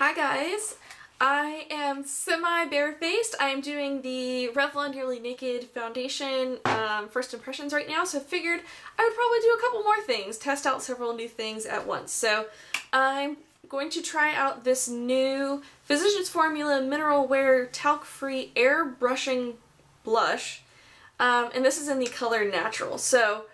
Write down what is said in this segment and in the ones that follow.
Hi guys, I am semi-barefaced. I am doing the Revlon Nearly Naked Foundation first impressions right now, so I figured I would probably do a couple more things, test out several new things at once. So I'm going to try out this new Physicians Formula Mineralwear Talc-Free Air Brushing Blush, and this is in the color Natural. So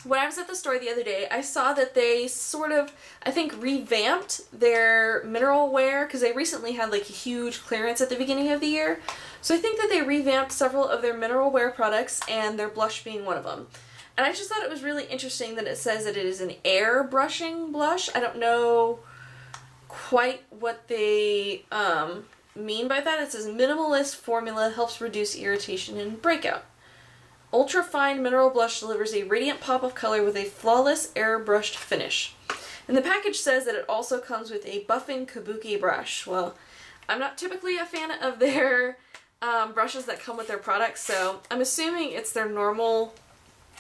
when I was at the store the other day, I saw that they sort of, I think, revamped their Mineralwear because they recently had like a huge clearance at the beginning of the year. So I think that they revamped several of their Mineralwear products, and their blush being one of them. And I just thought it was really interesting that it says that it is an air brushing blush. I don't know quite what they mean by that. It says minimalist formula helps reduce irritation and breakout. Ultra fine mineral blush delivers a radiant pop of color with a flawless airbrushed finish. And the package says that it also comes with a buffing kabuki brush. Well, I'm not typically a fan of their brushes that come with their products, so I'm assuming it's their normal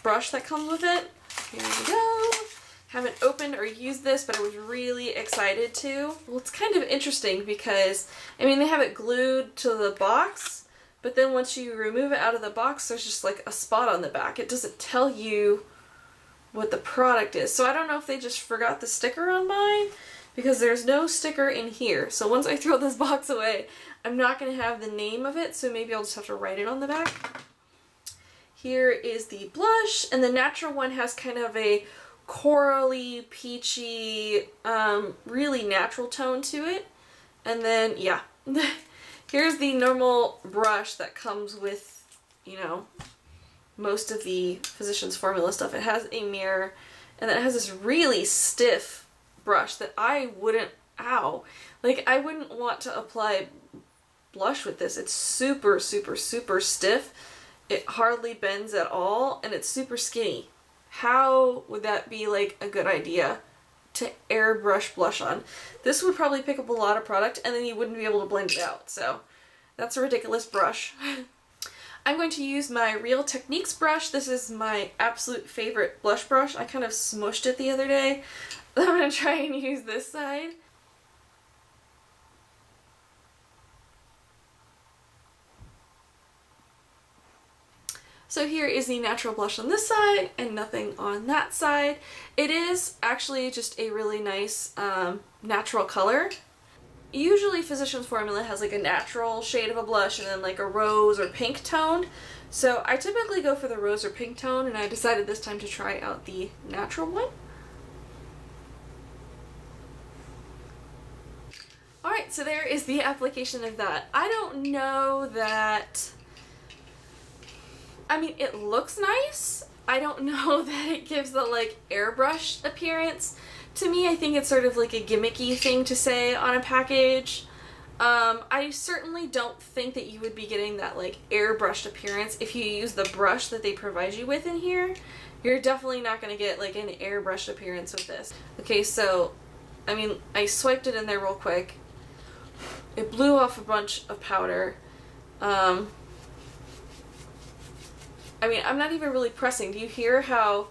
brush that comes with it. Here we go. Haven't opened or used this, but I was really excited to. Well, it's kind of interesting because, I mean, they have it glued to the box, but then once you remove it out of the box, there's just like a spot on the back. It doesn't tell you what the product is. So I don't know if they just forgot the sticker on mine, because there's no sticker in here. So once I throw this box away, I'm not going to have the name of it, so maybe I'll just have to write it on the back. Here is the blush, and the Natural one has kind of a corally, peachy, really natural tone to it. And then, yeah. Here's the normal brush that comes with, you know, most of the Physicians Formula stuff. It has a mirror, and then it has this really stiff brush that I wouldn't, like I wouldn't want to apply blush with this. It's super, super, super stiff. It hardly bends at all, and it's super skinny. How would that be like a good idea to airbrush blush on? This would probably pick up a lot of product, and then you wouldn't be able to blend it out. So that's a ridiculous brush. I'm going to use my Real Techniques brush. This is my absolute favorite blush brush. I kind of smushed it the other day. I'm going to try and use this side. So here is the natural blush on this side and nothing on that side. It is actually just a really nice natural color. Usually Physicians Formula has like a natural shade of a blush and then like a rose or pink tone. So I typically go for the rose or pink tone, and I decided this time to try out the natural one. Alright, so there is the application of that. I don't know that... I mean, it looks nice. I don't know that it gives the like airbrushed appearance. To me, I think it's sort of like a gimmicky thing to say on a package. I certainly don't think that you would be getting that like airbrushed appearance if you use the brush that they provide you with in here. You're definitely not going to get like an airbrushed appearance with this. Okay, so, I mean, I swiped it in there real quick. It blew off a bunch of powder. I mean, I'm not even really pressing. Do you hear how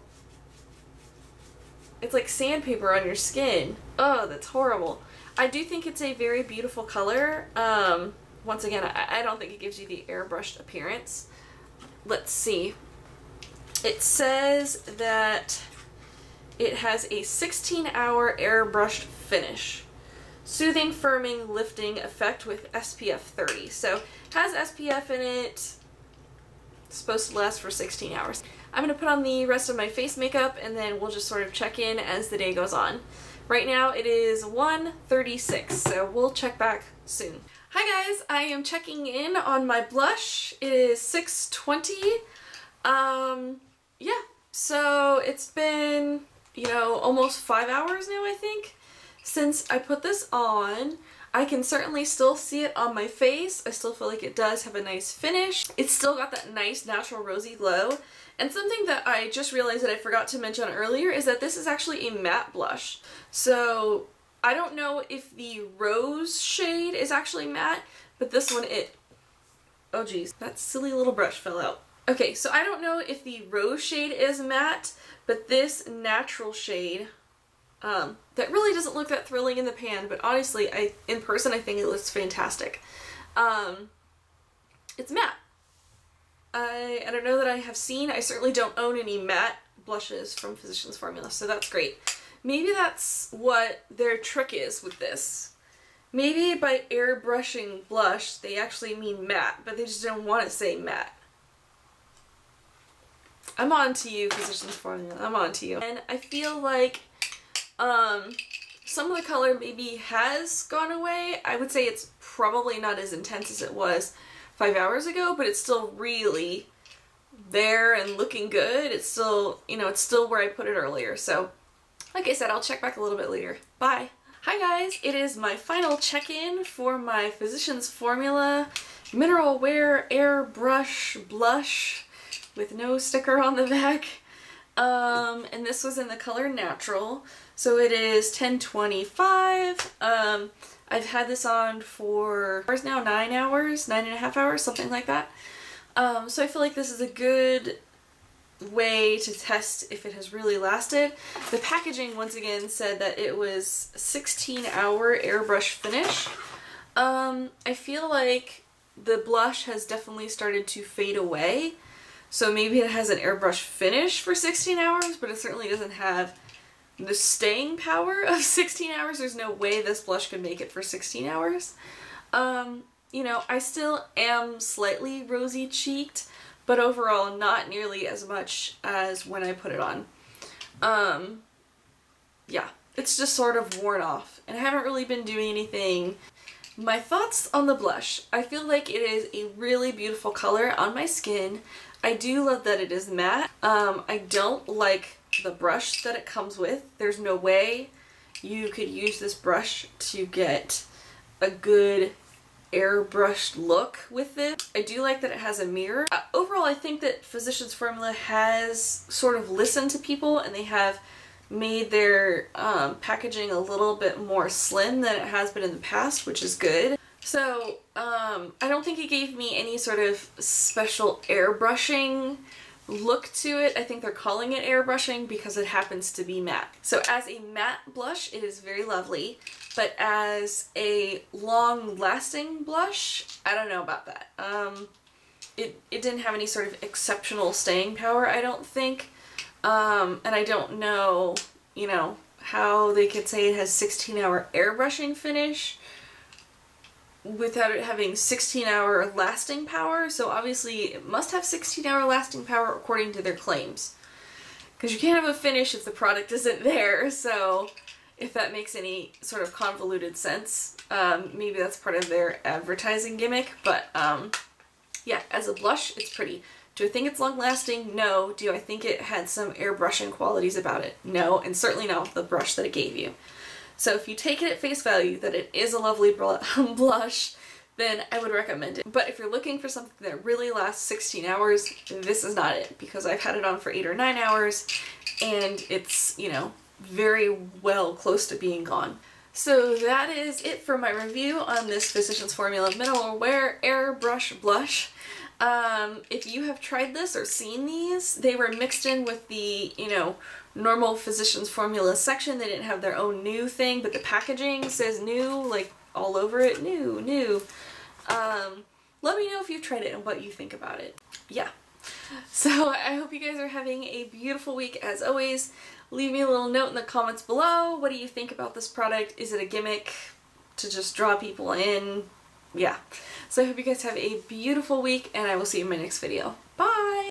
it's like sandpaper on your skin? Oh, that's horrible. I do think it's a very beautiful color. Once again, I don't think it gives you the airbrushed appearance. Let's see. It says that it has a 16-hour airbrushed finish. Soothing, firming, lifting effect with SPF 30. So it has SPF in it. It's supposed to last for 16 hours. I'm going to put on the rest of my face makeup, and then we'll just sort of check in as the day goes on. Right now it is 1:36, so we'll check back soon. Hi guys, I am checking in on my blush. It is 6:20. Yeah, so it's been, you know, almost 5 hours now, I think, since I put this on. I can certainly still see it on my face. I still feel like it does have a nice finish. It's still got that nice natural rosy glow. And something that I just realized that I forgot to mention earlier is that this is actually a matte blush. So I don't know if the rose shade is actually matte, but this one oh geez, that silly little brush fell out. Okay, so I don't know if the rose shade is matte, but this natural shade that really doesn't look that thrilling in the pan, but honestly, in person I think it looks fantastic. It's matte. I don't know that I have seen, I certainly don't own any matte blushes from Physicians Formula, so that's great. Maybe that's what their trick is with this. Maybe by airbrushing blush, they actually mean matte, but they just don't want to say matte. I'm on to you, Physicians Formula. I'm on to you. And I feel like some of the color maybe has gone away. I would say it's probably not as intense as it was 5 hours ago, but it's still really there and looking good. It's still, you know, it's still where I put it earlier. So, like I said, I'll check back a little bit later. Bye! Hi guys! It is my final check-in for my Physicians Formula Mineralwear Airbrush Blush with no sticker on the back. And this was in the color Natural. So it is 10:25. I've had this on for now 9 hours, 9.5 hours, something like that. So I feel like this is a good way to test if it has really lasted. The packaging once again said that it was 16-hour airbrush finish. I feel like the blush has definitely started to fade away. So maybe it has an airbrush finish for 16 hours, but it certainly doesn't have the staying power of 16 hours. There's no way this blush could make it for 16 hours. You know, I still am slightly rosy cheeked, but overall not nearly as much as when I put it on. Yeah, it's just sort of worn off, and I haven't really been doing anything. My thoughts on the blush. I feel like it is a really beautiful color on my skin. I do love that it is matte. I don't like the brush that it comes with. There's no way you could use this brush to get a good airbrushed look with it. I do like that it has a mirror. Overall, I think that Physicians Formula has sort of listened to people, and they have made their packaging a little bit more slim than it has been in the past, which is good. So, I don't think it gave me any sort of special airbrushing look to it. I think they're calling it airbrushing because it happens to be matte. So as a matte blush, it is very lovely, but as a long-lasting blush, I don't know about that. It didn't have any sort of exceptional staying power, I don't think. And I don't know, you know, how they could say it has 16-hour airbrushing finish without it having 16-hour lasting power. So obviously it must have 16-hour lasting power according to their claims, because you can't have a finish if the product isn't there. So if that makes any sort of convoluted sense, maybe that's part of their advertising gimmick. But yeah, as a blush, it's pretty. Do I think it's long lasting? No. Do I think it had some airbrushing qualities about it? No, and certainly not with the brush that it gave you. So if you take it at face value that it is a lovely blush, then I would recommend it. But if you're looking for something that really lasts 16 hours, this is not it, because I've had it on for 8 or 9 hours and it's, you know, very well close to being gone. So that is it for my review on this Physicians Formula Mineralwear Airbrush Blush. If you have tried this or seen these, they were mixed in with the, you know, normal Physicians Formula section. They didn't have their own new thing, but the packaging says new, like, all over it. New. Let me know if you've tried it and what you think about it. Yeah. So I hope you guys are having a beautiful week as always. Leave me a little note in the comments below. What do you think about this product? Is it a gimmick to just draw people in? Yeah. So I hope you guys have a beautiful week, and I will see you in my next video. Bye!